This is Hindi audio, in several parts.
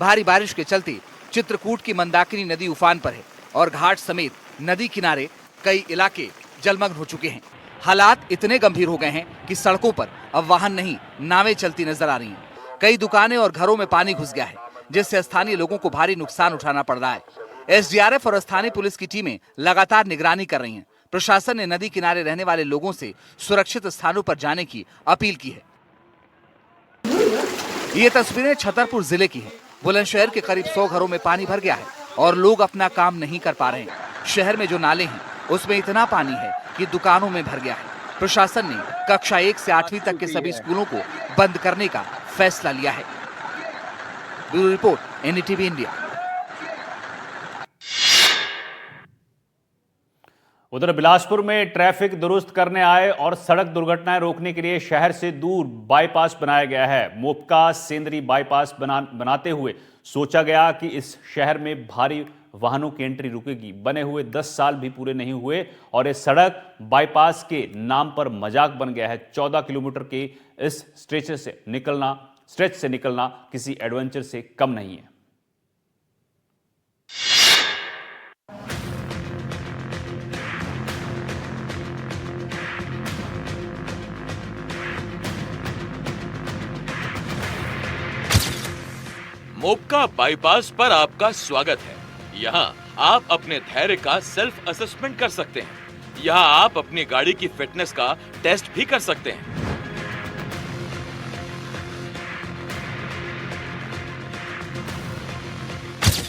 भारी बारिश के चलते चित्रकूट की मंदाकिनी नदी उफान पर है और घाट समेत नदी किनारे कई इलाके जलमग्न हो चुके हैं। हालात इतने गंभीर हो गए हैं कि सड़कों पर अब वाहन नहीं, नावें चलती नजर आ रही हैं। कई दुकानें और घरों में पानी घुस गया है, जिससे स्थानीय लोगों को भारी नुकसान उठाना पड़ रहा है। एसडीआरएफ और स्थानीय पुलिस की टीमें लगातार निगरानी कर रही हैं। प्रशासन ने नदी किनारे रहने वाले लोगों से सुरक्षित स्थानों पर जाने की अपील की है। ये तस्वीरें छतरपुर जिले की हैं। बुलंदशहर के करीब 100 घरों में पानी भर गया है और लोग अपना काम नहीं कर पा रहे हैं। शहर में जो नाले हैं उसमें इतना पानी है कि दुकानों में भर गया है। प्रशासन ने कक्षा 1 से 8वीं तक के सभी स्कूलों को बंद करने का फैसला लिया है। Bureau report, NDTV India. उधर बिलासपुर में ट्रैफिक दुरुस्त करने आए और सड़क दुर्घटनाएं रोकने के लिए शहर से दूर बाईपास बनाया गया है। मोपका सेंदरी बाईपास बनाते हुए सोचा गया कि इस शहर में भारी वाहनों की एंट्री रुकेगी। बने हुए 10 साल भी पूरे नहीं हुए और ये सड़क बाईपास के नाम पर मजाक बन गया है। 14 किलोमीटर के इस स्ट्रेच से निकलना किसी एडवेंचर से कम नहीं है। मोपका बाईपास पर आपका स्वागत है। यहाँ आप अपने धैर्य का सेल्फ असेसमेंट कर सकते हैं। यहाँ आप अपनी गाड़ी की फिटनेस का टेस्ट भी कर सकते हैं।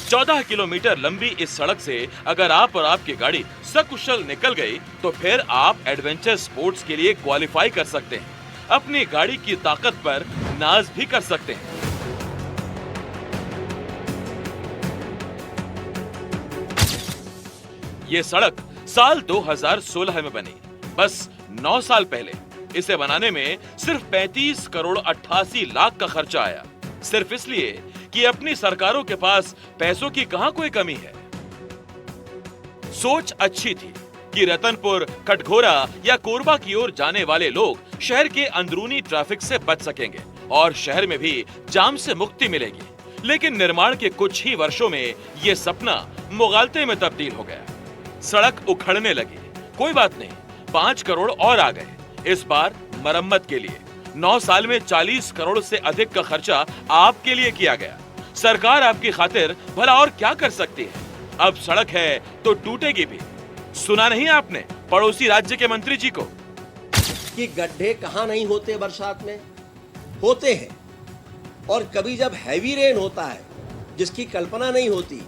चौदह किलोमीटर लंबी इस सड़क से अगर आप और आपकी गाड़ी सकुशल निकल गई तो फिर आप एडवेंचर स्पोर्ट्स के लिए क्वालिफाई कर सकते हैं। अपनी गाड़ी की ताकत पर नाज भी कर सकते हैं। ये सड़क साल 2016 में बनी। बस 9 साल पहले इसे बनाने में सिर्फ 35 करोड़ 88 लाख का खर्चा आया। सिर्फ इसलिए कि अपनी सरकारों के पास पैसों की कहां कोई कमी है। सोच अच्छी थी कि रतनपुर, कटघोरा या कोरबा की ओर जाने वाले लोग शहर के अंदरूनी ट्रैफिक से बच सकेंगे और शहर में भी जाम से मुक्ति मिलेगी। लेकिन निर्माण के कुछ ही वर्षों में यह सपना मुगालते में तब्दील हो गया। सड़क उखड़ने लगी। कोई बात नहीं, 5 करोड़ और आ गए। इस बार मरम्मत के लिए 9 साल में 40 करोड़ से अधिक का खर्चा आपके लिए किया गया। सरकार आपकी खातिर भला और क्या कर सकती है। अब सड़क है तो टूटेगी भी। सुना नहीं आपने पड़ोसी राज्य के मंत्री जी को कि गड्ढे कहां नहीं होते, बरसात में होते हैं। और कभी जब हैवी रेन होता है जिसकी कल्पना नहीं होती,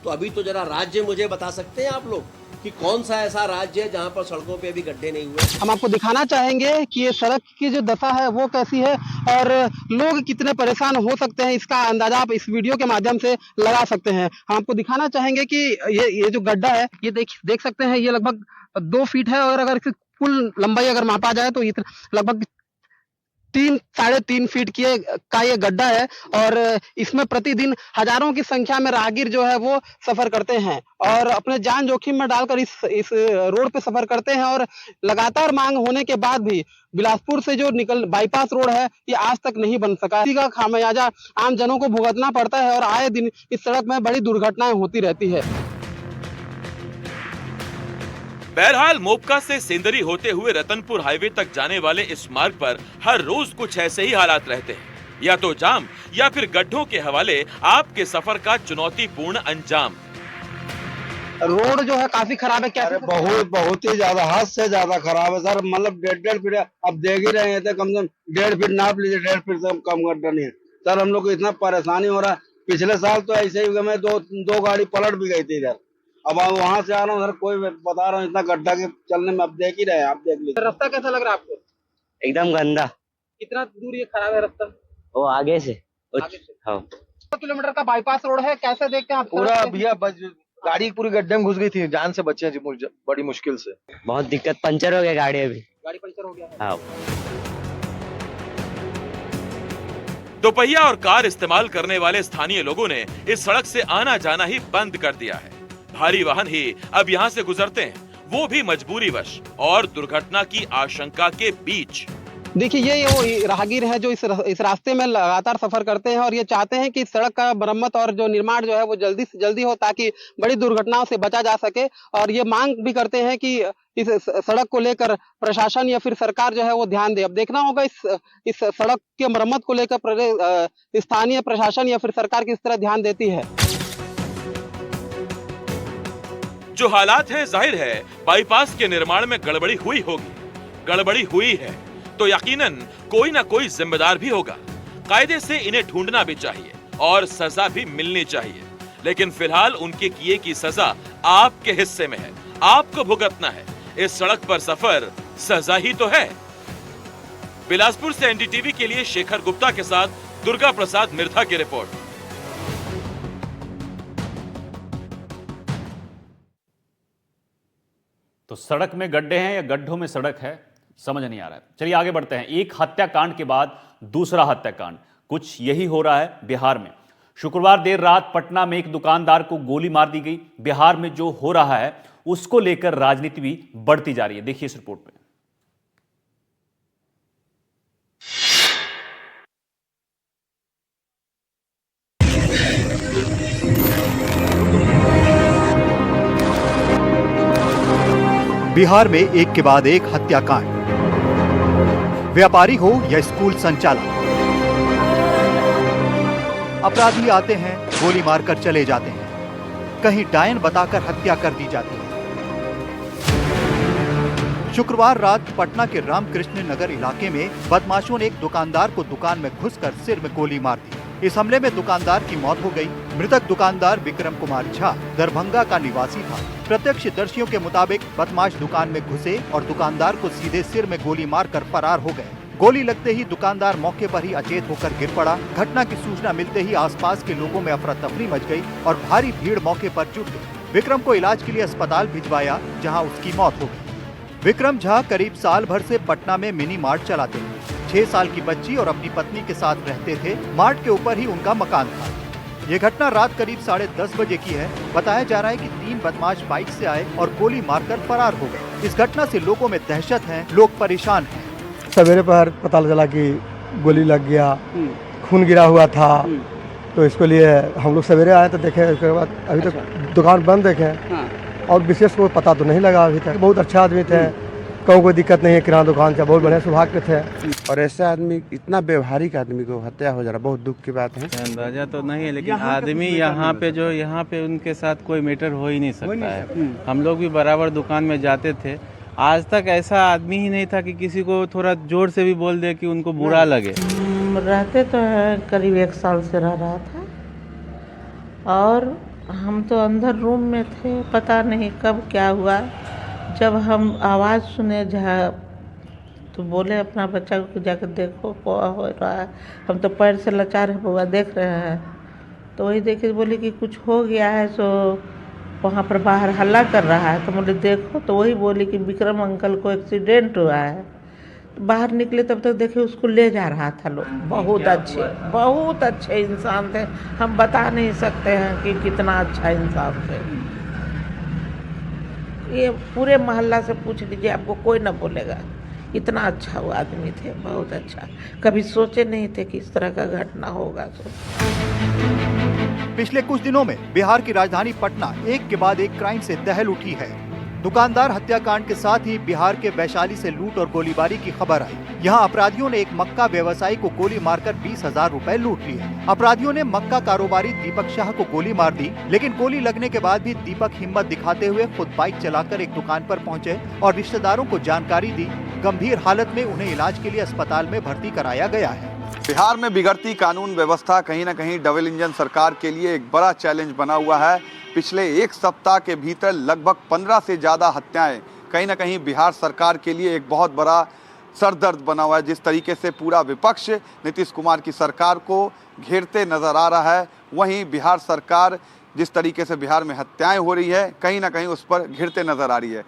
तो अभी तो जरा राज्य मुझे बता सकते हैं आप लोग कि कौन सा ऐसा राज्य है जहां पर सड़कों पे अभी गड्ढे नहीं हुए। हम आपको दिखाना चाहेंगे कि ये सड़क की जो दशा है वो कैसी है और लोग कितने परेशान हो सकते हैं, इसका अंदाजा आप इस वीडियो के माध्यम से लगा सकते हैं। हम आपको दिखाना चाहेंगे कि ये जो गड्ढा है ये देख सकते हैं, ये लगभग 2 फीट है और अगर इसकी कुल लंबाई अगर मापा जाए तो लगभग 3-3.5 फीट का ये गड्ढा है और इसमें प्रतिदिन हजारों की संख्या में राहगीर जो है वो सफर करते हैं और अपने जान जोखिम में डालकर इस रोड पे सफर करते हैं। और लगातार मांग होने के बाद भी बिलासपुर से जो बाईपास रोड है ये आज तक नहीं बन सका। इसी का खामियाजा आम जनों को भुगतना पड़ता है और आए दिन इस सड़क में बड़ी दुर्घटनाएं होती रहती है। बहरहाल मोपका से सेंदरी होते हुए रतनपुर हाईवे तक जाने वाले इस मार्ग पर हर रोज कुछ ऐसे ही हालात रहते हैं। या तो जाम या फिर गड्ढों के हवाले आपके सफर का चुनौतीपूर्ण अंजाम। रोड जो है काफी खराब है। क्या बहुत ही ज्यादा, हद से ज्यादा खराब है सर। मतलब 1.5 फीट, अब देख ही रहे हैं तो कम से कम 1.5 फीट नाप लीजिए, 1.5 फीट से कम गड्ढा नहीं है सर। हम लोग को इतना परेशानी हो रहा है। पिछले साल तो ऐसे ही मैं दो गाड़ी पलट भी गई थी इधर। अब वहाँ से आ रहा हूँ सर, कोई बता रहा हूँ इतना गड्ढा के चलने में। अब देख ही रहे हैं, आप देख लीजिए। रास्ता कैसा लग रहा है आपको? एकदम गंदा। कितना दूर ये खराब है रास्ता? वो आगे से। हाँ। 100 किलोमीटर का बाईपास रोड है, कैसे देखते हैं आप? पूरा भैया गाड़ी पूरी गड्ढे में घुस गई थी, जान से बचे जी बड़ी मुश्किल से। बहुत दिक्कत, पंचर हो गया गाड़ी। अभी गाड़ी पंचर हो गया है। हाँ। दोपहिया और कार इस्तेमाल करने वाले स्थानीय लोगों ने इस सड़क से आना जाना ही बंद कर दिया है। भारी वाहन ही अब यहाँ से गुजरते हैं, वो भी मजबूरी वश और दुर्घटना की आशंका के बीच। देखिए ये वो राहगीर हैं जो इस रास्ते में लगातार सफर करते हैं और ये चाहते हैं कि इस सड़क का मरम्मत और जो निर्माण जो है वो जल्दी से जल्दी हो ताकि बड़ी दुर्घटनाओं से बचा जा सके। और ये मांग भी करते हैं कि इस सड़क को लेकर प्रशासन या फिर सरकार जो है वो ध्यान दे। अब देखना होगा इस सड़क के मरम्मत को लेकर स्थानीय प्रशासन या फिर सरकार किस तरह ध्यान देती है। जो हालात है जाहिर है बाईपास के निर्माण में गड़बड़ी हुई होगी। गड़बड़ी हुई है तो यकीनन कोई ना कोई जिम्मेदार भी होगा। कायदे से इन्हें ढूंढना भी चाहिए और सजा भी मिलनी चाहिए। लेकिन फिलहाल उनके किए की सजा आपके हिस्से में है, आपको भुगतना है। इस सड़क पर सफर सजा ही तो है। बिलासपुर से एनडीटीवी के लिए शेखर गुप्ता के साथ दुर्गा प्रसाद मिर्धा की रिपोर्ट। तो सड़क में गड्ढे हैं या गड्ढों में सड़क है, समझ नहीं आ रहा है। चलिए आगे बढ़ते हैं। एक हत्याकांड के बाद दूसरा हत्याकांड, कुछ यही हो रहा है बिहार में। शुक्रवार देर रात पटना में एक दुकानदार को गोली मार दी गई। बिहार में जो हो रहा है उसको लेकर राजनीति भी बढ़ती जा रही है। देखिए इस रिपोर्ट में। बिहार में एक के बाद एक हत्याकांड। व्यापारी हो या स्कूल संचालक, अपराधी आते हैं, गोली मारकर चले जाते हैं, कहीं डायन बताकर हत्या कर दी जाती है। शुक्रवार रात पटना के रामकृष्ण नगर इलाके में बदमाशों ने एक दुकानदार को दुकान में घुसकर सिर में गोली मार दी। इस हमले में दुकानदार की मौत हो गई। मृतक दुकानदार विक्रम कुमार झा दरभंगा का निवासी था। प्रत्यक्षदर्शियों के मुताबिक बदमाश दुकान में घुसे और दुकानदार को सीधे सिर में गोली मारकर फरार हो गए। गोली लगते ही दुकानदार मौके पर ही अचेत होकर गिर पड़ा। घटना की सूचना मिलते ही आसपास के लोगों में अफरा तफरी मच गई और भारी भीड़ मौके पर जुट गई। विक्रम को इलाज के लिए अस्पताल भिजवाया, जहां उसकी मौत हो गई। विक्रम झा करीब साल भर से पटना में मिनी मार्ट चलाते थे। 6 साल की बच्ची और अपनी पत्नी के साथ रहते थे। मार्ट के ऊपर ही उनका मकान था। ये घटना रात करीब 10:30 बजे की है। बताया जा रहा है कि 3 बदमाश बाइक से आए और गोली मारकर फरार हो गए। इस घटना से लोगों में दहशत है, लोग परेशान हैं। सवेरे पर पता चला कि गोली लग गया, खून गिरा हुआ था, तो इसको लिए हम लोग सवेरे आए तो देखे। उसके बाद अभी तक दुकान बंद देखे और विशेष कोई पता तो नहीं लगा अभी तक। बहुत अच्छा आदमी थे, कहूँ कोई दिक्कत नहीं है, किराना दुकान से बहुत बढ़िया स्वभाव के थे। और ऐसे आदमी, इतना व्यवहारिक आदमी को हत्या हो जा रहा, बहुत दुख की बात है। अंदाजा तो नहीं है, लेकिन आदमी यहाँ पे उनके साथ कोई मैटर हो ही नहीं सकता है। हम लोग भी बराबर दुकान में जाते थे, आज तक ऐसा आदमी ही नहीं था कि किसी को थोड़ा जोर से भी बोल दे कि उनको बुरा लगे। रहते तो करीब 1 साल से रह रहा था और हम तो अंदर रूम में थे, पता नहीं कब क्या हुआ। जब हम आवाज़ सुने जहाँ तो बोले अपना बच्चा को जाकर देखो क्या हो रहा है। हम तो पैर से लाचार है, बुआ देख रहे हैं। तो वही देखे बोले कि कुछ हो गया है, सो वहाँ पर बाहर हल्ला कर रहा है। तो बोले देखो, तो वही बोली कि विक्रम अंकल को एक्सीडेंट हुआ है। तो बाहर निकले तब तक देखे उसको ले जा रहा था लोग। बहुत अच्छे इंसान थे, हम बता नहीं सकते हैं कि कितना अच्छा इंसान थे। ये पूरे मोहल्ला से पूछ लीजिए, आपको कोई ना बोलेगा इतना अच्छा वो आदमी थे, बहुत अच्छा। कभी सोचे नहीं थे कि इस तरह का घटना होगा। पिछले कुछ दिनों में बिहार की राजधानी पटना एक के बाद एक क्राइम से दहल उठी है। दुकानदार हत्याकांड के साथ ही बिहार के वैशाली से लूट और गोलीबारी की खबर आई। यहाँ अपराधियों ने एक मक्का व्यवसायी को गोली मारकर 20,000 रुपए लूट लिए। अपराधियों ने मक्का कारोबारी दीपक शाह को गोली मार दी, लेकिन गोली लगने के बाद भी दीपक हिम्मत दिखाते हुए खुद बाइक चलाकर एक दुकान पर पहुंचे और रिश्तेदारों को जानकारी दी। गंभीर हालत में उन्हें इलाज के लिए अस्पताल में भर्ती कराया गया है। बिहार में बिगड़ती कानून व्यवस्था कहीं न कहीं डबल इंजन सरकार के लिए एक बड़ा चैलेंज बना हुआ है। पिछले 1 सप्ताह के भीतर लगभग 15 से ज़्यादा हत्याएं कहीं न कहीं बिहार सरकार के लिए एक बहुत बड़ा सरदर्द बना हुआ है। जिस तरीके से पूरा विपक्ष नीतीश कुमार की सरकार को घेरते नजर आ रहा है, वहीं बिहार सरकार जिस तरीके से बिहार में हत्याएं हो रही है, कहीं न कहीं उस पर घिरते नजर आ रही है।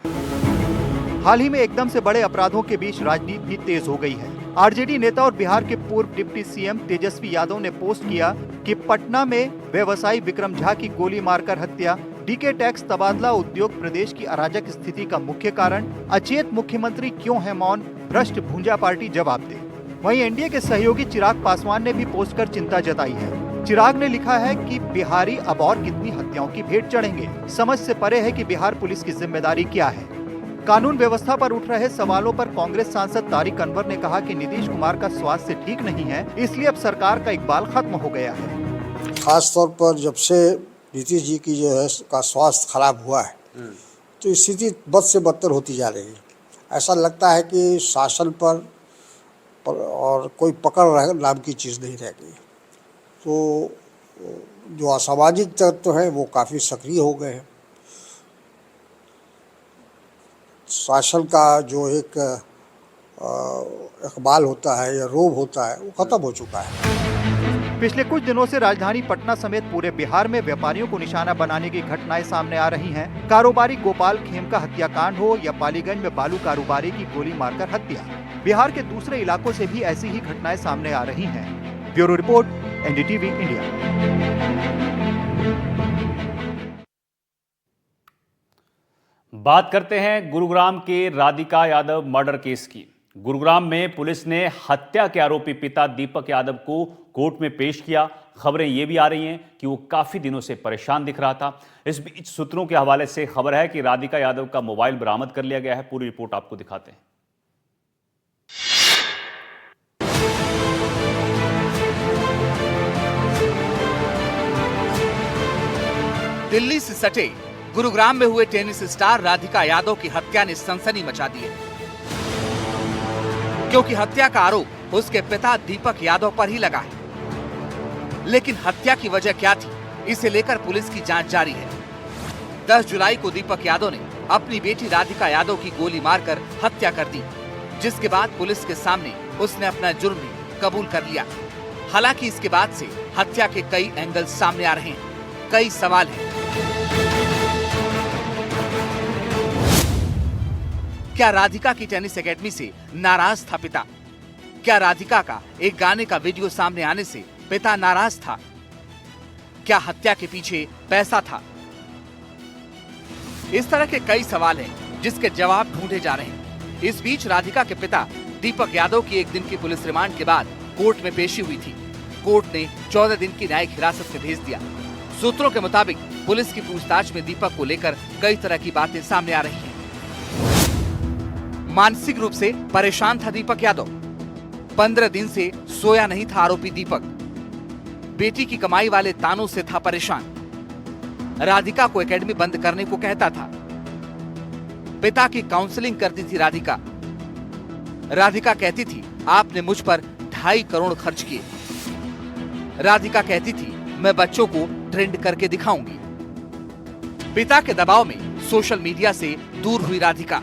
हाल ही में एकदम से बड़े अपराधों के बीच राजनीति भी तेज हो गई है। आरजेडी नेता और बिहार के पूर्व डिप्टी सीएम तेजस्वी यादव ने पोस्ट किया कि पटना में व्यवसायी विक्रम झा की गोली मारकर हत्या डीके टैक्स तबादला उद्योग प्रदेश की अराजक स्थिति का मुख्य कारण, अचेत मुख्यमंत्री क्यों है मौन, भ्रष्ट भूंजा पार्टी जवाब दे। वहीं एनडीए के सहयोगी चिराग पासवान ने भी पोस्ट कर चिंता जताई है। चिराग ने लिखा है कि बिहारी अब और कितनी हत्याओं की भेंट चढ़ेंगे, समझ से परे है कि बिहार पुलिस की जिम्मेदारी क्या है। कानून व्यवस्था पर उठ रहे सवालों पर कांग्रेस सांसद तारिक अनवर ने कहा कि नीतीश कुमार का स्वास्थ्य ठीक नहीं है, इसलिए अब सरकार का इकबाल खत्म हो गया है। खास तौर पर जब से नीतीश जी की जो है का स्वास्थ्य खराब हुआ है तो स्थिति बद से बदतर होती जा रही है। ऐसा लगता है कि शासन पर और कोई पकड़ नाम की चीज़ नहीं रह गई। तो जो असामाजिक तत्व हैं वो काफ़ी सक्रिय हो गए हैं। शासन का जो एक इकबाल होता है या रोब होता है वो खत्म हो चुका है। पिछले कुछ दिनों से राजधानी पटना समेत पूरे बिहार में व्यापारियों को निशाना बनाने की घटनाएं सामने आ रही हैं। कारोबारी गोपाल खेम का हत्याकांड हो या पालीगंज में बालू कारोबारी की गोली मारकर हत्या, बिहार के दूसरे इलाकों से भी ऐसी ही घटनाएं सामने आ रही हैं। Bureau report, NDTV India. बात करते हैं गुरुग्राम के राधिका यादव मर्डर केस की। गुरुग्राम में पुलिस ने हत्या के आरोपी पिता दीपक यादव को कोर्ट में पेश किया। खबरें ये भी आ रही हैं कि वो काफी दिनों से परेशान दिख रहा था। इस बीच सूत्रों के हवाले से खबर है कि राधिका यादव का मोबाइल बरामद कर लिया गया है। पूरी रिपोर्ट आपको दिखाते हैं। दिल्ली से सटे गुरुग्राम में हुए टेनिस स्टार राधिका यादव की हत्या ने सनसनी मचा दी है, क्योंकि हत्या का आरोप उसके पिता दीपक यादव पर ही लगा है। लेकिन हत्या की वजह क्या थी, इसे लेकर पुलिस की जांच जारी है। 10 जुलाई को दीपक यादव ने अपनी बेटी राधिका यादव की गोली मारकर हत्या कर दी, जिसके बाद पुलिस के सामने उसने अपना जुर्म भी कबूल कर लिया। हालांकि इसके बाद से हत्या के कई एंगल सामने आ रहे हैं, कई सवाल हैं। क्या राधिका की टेनिस एकेडमी से नाराज था पिता? क्या राधिका का एक गाने का वीडियो सामने आने से पिता नाराज था? क्या हत्या के पीछे पैसा था? इस तरह के कई सवाल हैं जिसके जवाब ढूंढे जा रहे हैं। इस बीच राधिका के पिता दीपक यादव की एक दिन की पुलिस रिमांड के बाद कोर्ट में पेशी हुई थी। कोर्ट ने 14 दिन की न्यायिक हिरासत में भेज दिया। सूत्रों के मुताबिक पुलिस की पूछताछ में दीपक को लेकर कई तरह की बातें सामने आ रही हैं। मानसिक रूप से परेशान था दीपक यादव। 15 दिन से सोया नहीं था आरोपी दीपक। बेटी की कमाई वाले तानों से था परेशान। राधिका को एकेडमी बंद करने को कहता था। पिता की काउंसलिंग करती थी राधिका। राधिका कहती थी, आपने मुझ पर 2.5 करोड़ खर्च किए। राधिका कहती थी, मैं बच्चों को ट्रेंड करके दिखाऊंगी। पिता के दबाव में सोशल मीडिया से दूर हुई राधिका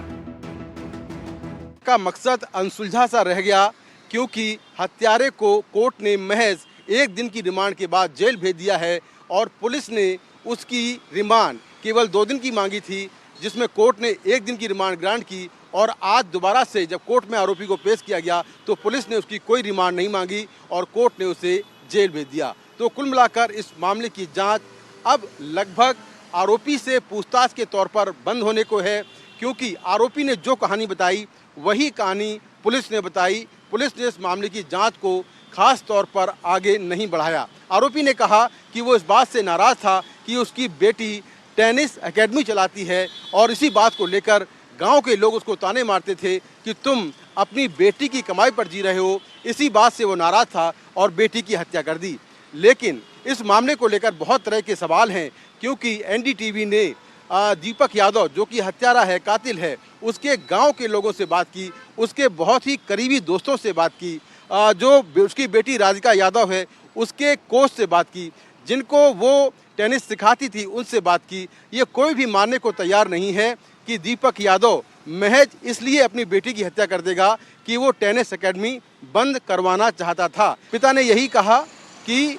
का मकसद अनसुलझा सा रह गया, क्योंकि हत्यारे को कोर्ट ने महज 1 दिन की रिमांड के बाद जेल भेज दिया है और पुलिस ने उसकी रिमांड केवल 2 दिन की मांगी थी, जिसमें कोर्ट ने 1 दिन की रिमांड ग्रांट की। और आज दोबारा से जब कोर्ट में आरोपी को पेश किया गया तो पुलिस ने उसकी कोई रिमांड नहीं मांगी और कोर्ट ने उसे जेल भेज दिया। तो कुल मिलाकर इस मामले की जांच अब लगभग आरोपी से पूछताछ के तौर पर बंद होने को है, क्योंकि आरोपी ने जो कहानी बताई वही कहानी पुलिस ने बताई। पुलिस ने इस मामले की जांच को खास तौर पर आगे नहीं बढ़ाया। आरोपी ने कहा कि वो इस बात से नाराज था कि उसकी बेटी टेनिस एकेडमी चलाती है और इसी बात को लेकर गांव के लोग उसको ताने मारते थे कि तुम अपनी बेटी की कमाई पर जी रहे हो। इसी बात से वो नाराज था और बेटी की हत्या कर दी। लेकिन इस मामले को लेकर बहुत तरह के सवाल हैं, क्योंकि एनडीटीवी ने दीपक यादव जो कि हत्यारा है, कातिल है, उसके गांव के लोगों से बात की, उसके बहुत ही करीबी दोस्तों से बात की, जो उसकी बेटी राधिका यादव है उसके कोच से बात की, जिनको वो टेनिस सिखाती थी उनसे बात की। ये कोई भी मानने को तैयार नहीं है कि दीपक यादव महज इसलिए अपनी बेटी की हत्या कर देगा कि वो टेनिस एकेडमी बंद करवाना चाहता था। पिता ने यही कहा कि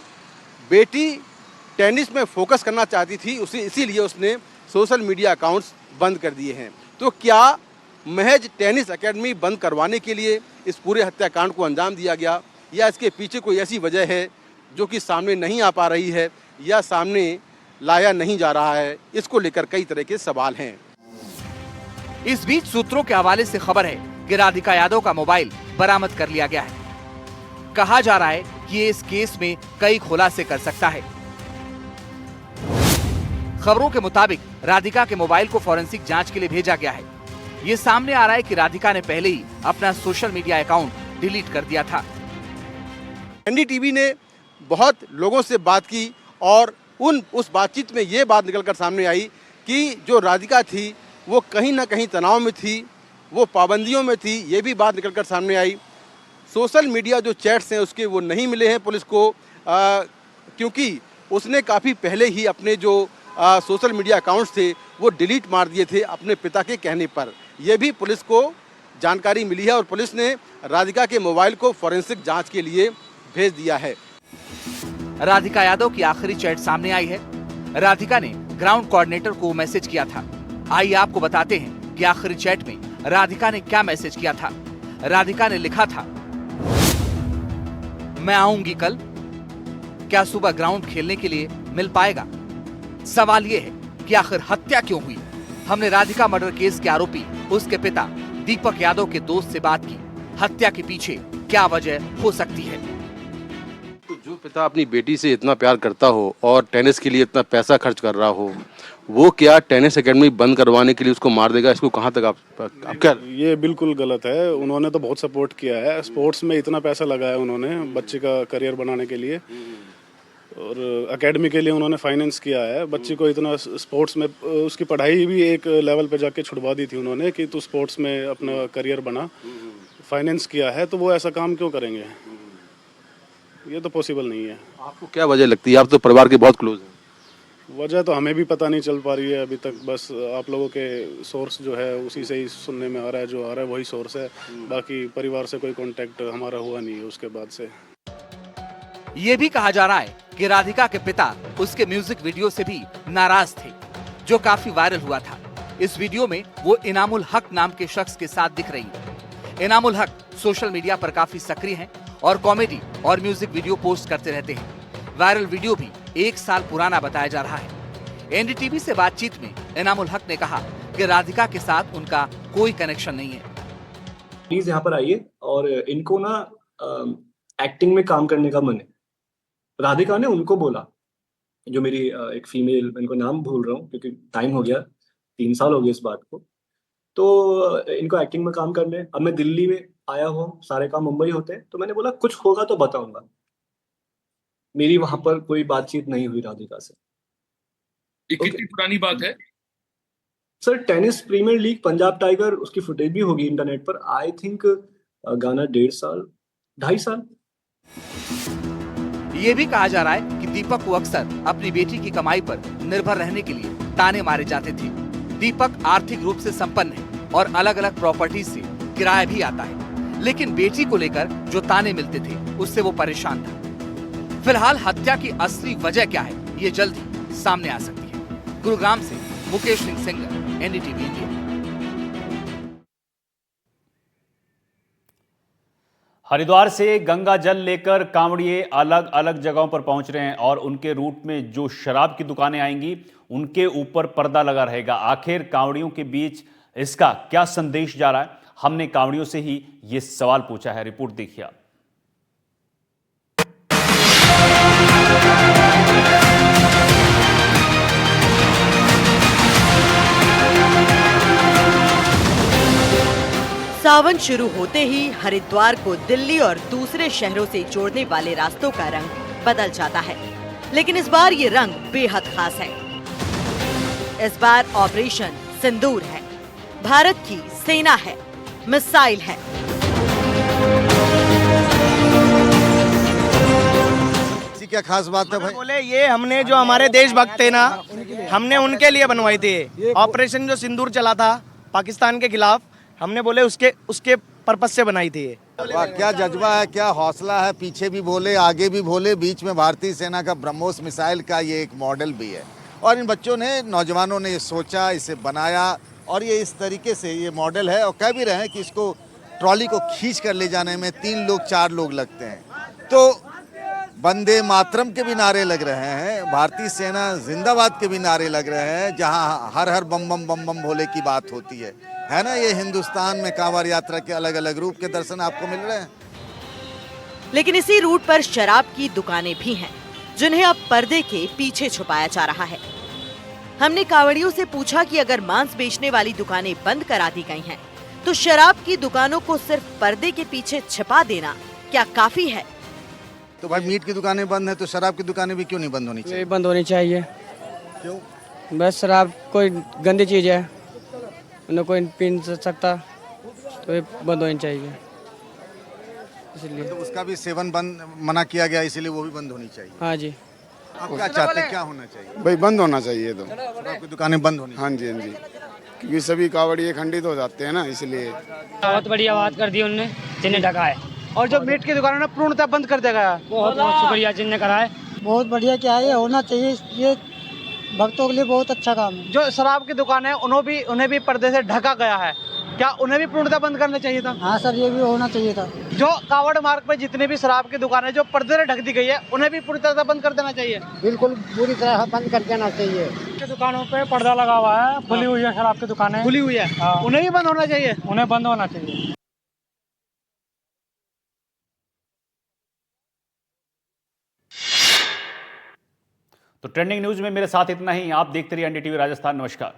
बेटी टेनिस में फोकस करना चाहती थी, इसीलिए उसने सोशल मीडिया अकाउंट्स बंद कर दिए हैं। तो क्या महज टेनिस एकेडमी बंद करवाने के लिए इस पूरे हत्याकांड को अंजाम दिया गया, या इसके पीछे कोई ऐसी वजह है जो कि सामने नहीं आ पा रही है, या सामने लाया नहीं जा रहा है, इसको लेकर कई तरह के सवाल हैं। इस बीच सूत्रों के हवाले से खबर है कि राधिका यादव का मोबाइल बरामद कर लिया गया है। कहा जा रहा है कि ये इस केस में कई खुलासे कर सकता है। खबरों के मुताबिक राधिका के मोबाइल को फॉरेंसिक जांच के लिए भेजा गया है। ये सामने आ रहा है कि राधिका ने पहले ही अपना सोशल मीडिया अकाउंट डिलीट कर दिया था। एनडीटीवी ने बहुत लोगों से बात की और उस बातचीत में ये बात निकलकर सामने आई कि जो राधिका थी वो कहीं ना कहीं तनाव में थी, वो पाबंदियों में थी, ये भी बात निकलकर सामने आई। सोशल मीडिया जो चैट्स हैं उसके वो नहीं मिले हैं पुलिस को, क्योंकि उसने काफ़ी पहले ही अपने जो सोशल मीडिया अकाउंट्स थे वो डिलीट मार दिए थे अपने पिता के कहने पर। यह भी पुलिस को जानकारी मिली है और पुलिस ने राधिका के मोबाइल को फॉरेंसिक जांच के लिए भेज दिया है। राधिका यादव की आखिरी चैट सामने आई है। राधिका ने ग्राउंड कोऑर्डिनेटर को मैसेज किया था। आइए आपको बताते हैं कि आखिरी चैट में राधिका ने क्या मैसेज किया था। राधिका ने लिखा था, मैं आऊंगी कल, क्या सुबह ग्राउंड खेलने के लिए मिल पाएगा? सवाल यह है कि आखिर हत्या क्यों हुई? हमने राधिका मर्डर केस के आरोपी उसके पिता दीपक यादव के दोस्त से बात की। हत्या के पीछे क्या वजह हो सकती है? तो जो पिता अपनी बेटी से इतना प्यार करता हो और टेनिस के लिए इतना पैसा खर्च कर रहा हो, वो क्या टेनिस एकेडमी बंद करवाने के लिए उसको मार देगा? इसको कहाँ तक आप क्या? ये बिल्कुल गलत है। उन्होंने तो बहुत सपोर्ट किया है, स्पोर्ट्स में इतना पैसा लगाया उन्होंने बच्चे का करियर बनाने के लिए और एकेडमी के लिए उन्होंने फाइनेंस किया है। बच्चे को इतना स्पोर्ट्स में, उसकी पढ़ाई भी एक लेवल पे जाके छुड़वा दी थी उन्होंने कि तू स्पोर्ट्स में अपना करियर बना, फाइनेंस किया है, तो वो ऐसा काम क्यों करेंगे? ये तो पॉसिबल नहीं है। आपको क्या वजह लगती है? आप तो परिवार के बहुत क्लोज हैं। वजह तो हमें भी पता नहीं चल पा रही है अभी तक। बस आप लोगों के सोर्स जो है उसी से ही सुनने में आ रहा है, जो आ रहा है वही सोर्स है। बाकी परिवार से कोई कांटेक्ट हमारा हुआ नहीं है उसके बाद से। ये भी कहा जा रहा है कि राधिका के पिता उसके म्यूजिक वीडियो से भी नाराज थे, जो काफी वायरल हुआ था। इस वीडियो में वो इनामुल हक नाम के शख्स के साथ दिख रही है। इनामुल हक सोशल मीडिया पर काफी सक्रिय हैं और कॉमेडी और म्यूजिक वीडियो पोस्ट करते रहते हैं। वायरल वीडियो भी 1 साल पुराना बताया जा रहा है। एनडीटीवी से बातचीत में इनामुल हक ने कहा कि राधिका के साथ उनका कोई कनेक्शन नहीं है। प्लीज यहाँ पर आइए और इनको ना एक्टिंग में काम करने का मन है। राधिका ने उनको बोला, जो मेरी एक फीमेल, इनको नाम भूल रहा हूँ क्योंकि टाइम हो गया, 3 साल हो गए इस बात को, तो इनको एक्टिंग में काम करने। अब मैं दिल्ली में आया हूँ, सारे काम मुंबई होते हैं, तो मैंने बोला कुछ होगा तो बताऊंगा। मेरी वहां पर कोई बातचीत नहीं हुई राधिका से। ये कितनी पुरानी बात है? Sir tennis premiere league Punjab tiger, उसकी फुटेज भी होगी इंटरनेट पर। आई थिंक गाना 1.5 साल 2.5 साल। ये भी कहा जा रहा है कि दीपक को अक्सर अपनी बेटी की कमाई पर निर्भर रहने के लिए ताने मारे जाते थे। दीपक आर्थिक रूप से संपन्न है और अलग अलग प्रॉपर्टीज से किराया भी आता है, लेकिन बेटी को लेकर जो ताने मिलते थे उससे वो परेशान था। फिलहाल हत्या की असली वजह क्या है, ये जल्द ही सामने आ सकती है। गुरुग्राम से Mukesh Singh singer, NDTV India. Haridwar से गंगा जल लेकर कांवड़िए अलग अलग जगहों पर पहुंच रहे हैं और उनके रूट में जो शराब की दुकानें आएंगी उनके ऊपर पर्दा लगा रहेगा। आखिर कांवड़ियों के बीच इसका क्या संदेश जा रहा है? हमने कांवड़ियों से ही ये सवाल पूछा है। रिपोर्ट देखिए आप। सावन शुरू होते ही हरिद्वार को दिल्ली और दूसरे शहरों से जोड़ने वाले रास्तों का रंग बदल जाता है, लेकिन इस बार ये रंग बेहद खास है। इस बार ऑपरेशन सिंदूर है, भारत की सेना है, मिसाइल है। क्या खास बात है भाई? बोले ये हमने जो हमारे देशभक्त थे ना, हमने उनके लिए बनवाई थी। ऑपरेशन जो सिंदूर चला था पाकिस्तान के खिलाफ, हमने बोले उसके पर्पस से बनाई थी। वाह, क्या जज्बा है, क्या हौसला है। पीछे भी बोले, आगे भी बोले, बीच में भारतीय सेना का ब्रह्मोस मिसाइल का ये एक मॉडल भी है। और इन बच्चों ने, नौजवानों ने ये सोचा, इसे बनाया और ये इस तरीके से ये मॉडल है। और कह भी रहे हैं कि इसको ट्रॉली को खींच कर ले जाने में 3 लोग 4 लोग लगते हैं। तो वंदे मातरम के भी नारे लग रहे हैं, भारतीय सेना जिंदाबाद के भी नारे लग रहे हैं, जहां हर हर बम बम बम बम भोले की बात होती है ना। ये हिंदुस्तान में कांवड़ यात्रा के अलग अलग रूप के दर्शन आपको मिल रहे हैं। लेकिन इसी रूट पर शराब की दुकानें भी हैं, जिन्हें अब पर्दे के पीछे छुपाया जा रहा है। हमने कांवड़ियों से पूछा कि अगर मांस बेचने वाली दुकानें बंद करा दी गई हैं, तो शराब की दुकानों को सिर्फ पर्दे के पीछे छिपा देना क्या काफी है? तो भाई मीट की दुकानें बंद है तो शराब की दुकानें भी क्यों नहीं बंद होनी चाहिए? बंद होनी चाहिए। क्यों? बस शराब कोई गंदी चीज है, न कोई पी नहीं सकता, तो ये बंद होनी चाहिए। इसलिए तो उसका भी सेवन बंद मना किया गया, इसीलिए वो भी बंद होनी चाहिए। हाँ जी। आप क्या चाहते हैं, क्या होना चाहिए? भाई बंद होना चाहिए। तो शराब की दुकानें बंद होनी। हाँ जी, हाँ जी, क्योंकि सभी कावड़िए खंडित हो जाते हैं ना, इसलिए। बहुत बढ़िया बात कर दी उन्होंने, जिन्हें ढका है। और जो मीट की दुकान है पूर्णतः बंद कर दिया गया। बहुत बहुत शुक्रिया जिनने करा है। बहुत बढ़िया, क्या है, ये होना चाहिए। ये भक्तों के लिए बहुत अच्छा काम है। जो शराब की दुकान है उन्हें भी पर्दे से ढका गया है, क्या उन्हें भी पूर्णतः बंद करना चाहिए था? हाँ सर, ये भी होना चाहिए था। जो कावड़ मार्ग पे जितने भी शराब की दुकानें जो पर्दे से ढक दी गई है, उन्हें भी पूरी तरह बंद कर देना चाहिए। बिल्कुल पूरी तरह बंद कर देना चाहिए। दुकानों पे पर्दा लगा हुआ है, खुली हुई है शराब की दुकानें, खुली हुई है, उन्हें भी बंद होना चाहिए। उन्हें बंद होना चाहिए। तो ट्रेंडिंग न्यूज में मेरे साथ इतना ही। आप देखते रहिए NDTV राजस्थान। नमस्कार।